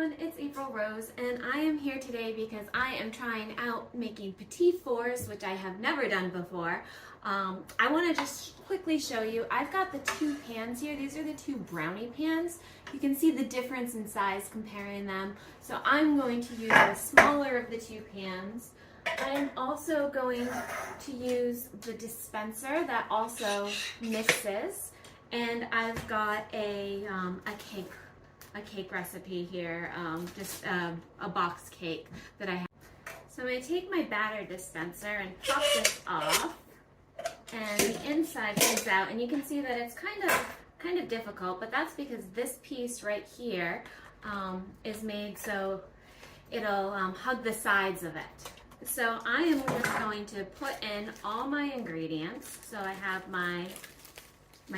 everyone, it's April Rose, and I am here today because I am trying out making Petit Fours, which I have never done before. I want to just quickly show you, I've got the two pans here. These are the two brownie pans. You can see the difference in size comparing them. So I'm going to use the smaller of the two pans. I'm also going to use the dispenser that also mixes, and I've got a cake recipe here, just a box cake that I have. So I'm going to take my batter dispenser and pop this off, and the inside comes out, and you can see that it's kind of difficult, but that's because this piece right here is made so it'll hug the sides of it. So I am just going to put in all my ingredients. So I have my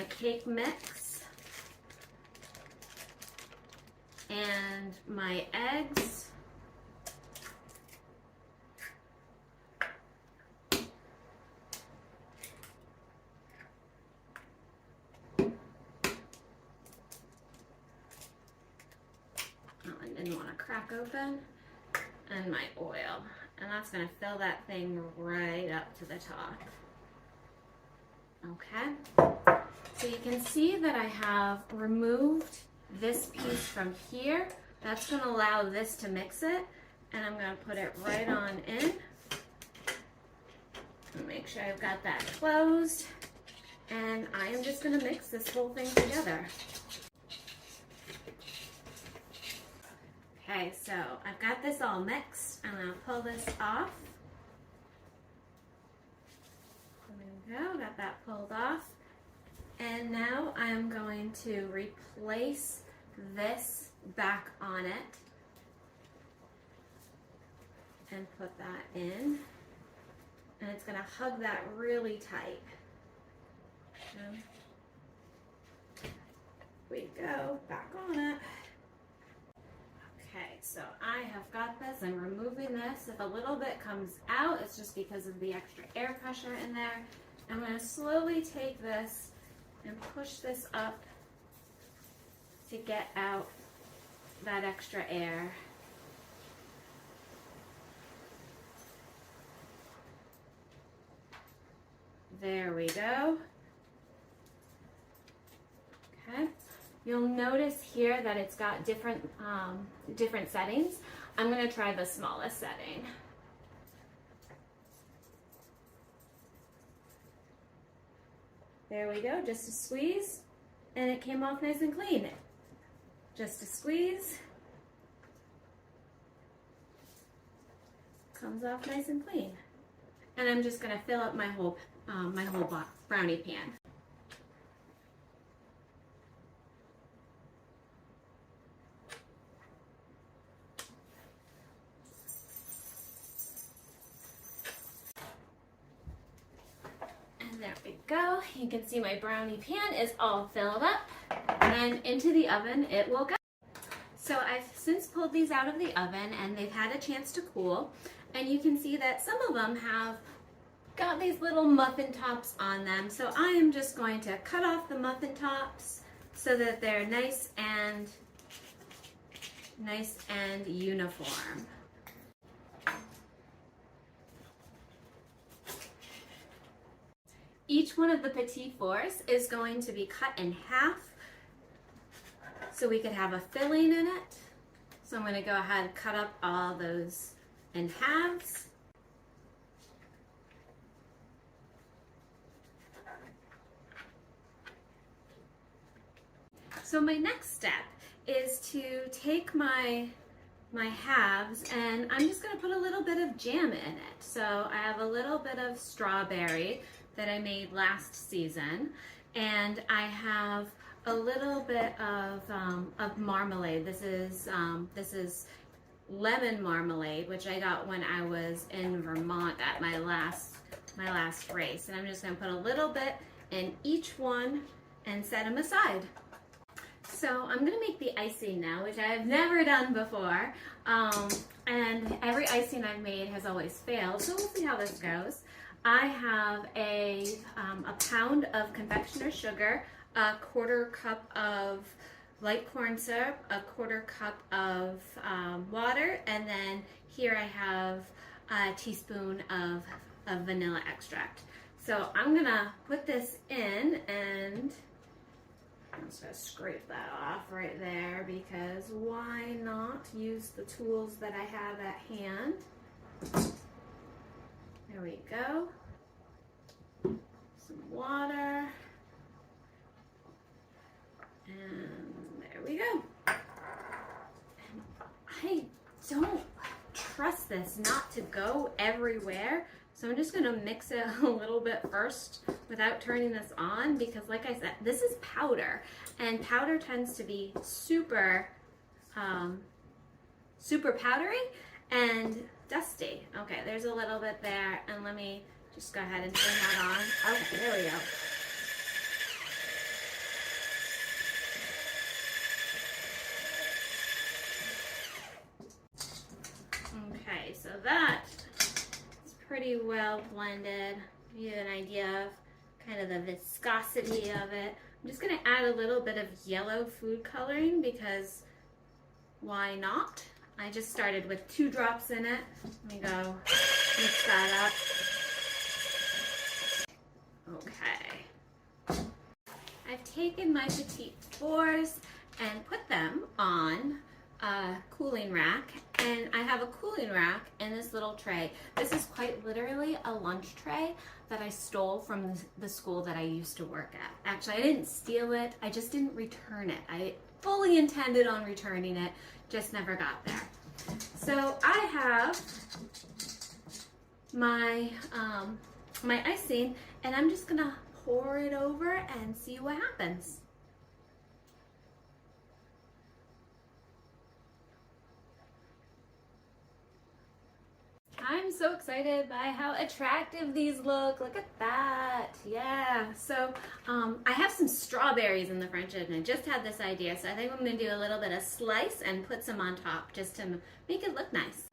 cake mix and my eggs, I didn't want to crack open, and my oil. And that's going to fill that thing right up to the top. Okay, so you can see that I have removed this piece from here. That's going to allow this to mix it, and I'm going to put it right on in. Make sure I've got that closed, and I am just going to mix this whole thing together. Okay, so I've got this all mixed. I'm going to pull this off. There we go, got that pulled off. And now I'm going to replace this back on it and put that in. And it's going to hug that really tight. There we go, back on it. Okay, so I have got this. I'm removing this. If a little bit comes out, it's just because of the extra air pressure in there. I'm going to slowly take this and push this up to get out that extra air. There we go. Okay. You'll notice here that it's got different settings. I'm going to try the smallest setting. There we go, just a squeeze, and it came off nice and clean. Just a squeeze, comes off nice and clean. And I'm just going to fill up my whole brownie pan. There we go. You can see my brownie pan is all filled up, and into the oven it will go. So I've since pulled these out of the oven, and they've had a chance to cool, and you can see that some of them have got these little muffin tops on them. So I am just going to cut off the muffin tops so that they're nice and uniform. Each one of the Petit Fours is going to be cut in half so we could have a filling in it. So I'm going to go ahead and cut up all those in halves. So my next step is to take my halves, and I'm just going to put a little bit of jam in it. So I have a little bit of strawberry that I made last season, and I have a little bit of marmalade. This is lemon marmalade, which I got when I was in Vermont at my last race. And I'm just going to put a little bit in each one and set them aside. So I'm going to make the icing now, which I've never done before, and every icing I've made has always failed, so we'll see how this goes. I have a pound of confectioner's sugar, a 1/4 cup of light corn syrup, a 1/4 cup of water, and then here I have a teaspoon of vanilla extract. So I'm gonna put this in, and I'm just gonna scrape that off right there, because why not use the tools that I have at hand. There we go. Some water. And there we go. And I don't trust this not to go everywhere, so I'm just gonna mix it a little bit first without turning this on, because like I said, this is powder, and powder tends to be super powdery and dusty. Okay, there's a little bit there, and let me just go ahead and turn that on. Okay, there we go. Okay, so that is pretty well blended. Give you an idea of kind of the viscosity of it. I'm just gonna add a little bit of yellow food coloring, because why not? I just started with 2 drops in it. Let me go mix that up. Okay. I've taken my Petit Fours and put them on a cooling rack, and I have a cooling rack in this little tray. This is quite literally a lunch tray that I stole from the school that I used to work at. Actually, I didn't steal it, I just didn't return it. I fully intended on returning it, just never got there. So I have my my icing, and I'm just gonna pour it over and see what happens. I'm so excited by how attractive these look. Look at that. Yeah. So I have some strawberries in the fridge, and I just had this idea. So I think I'm going to do a little bit of slice and put some on top just to make it look nice.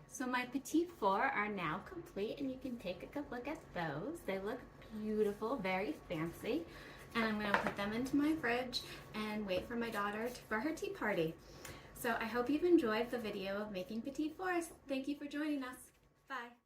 So my Petit Fours are now complete, and you can take a good look at those. They look beautiful, very fancy. And I'm going to put them into my fridge and wait for my daughter for her tea party. So I hope you've enjoyed the video of making Petit Fours. Thank you for joining us. Bye.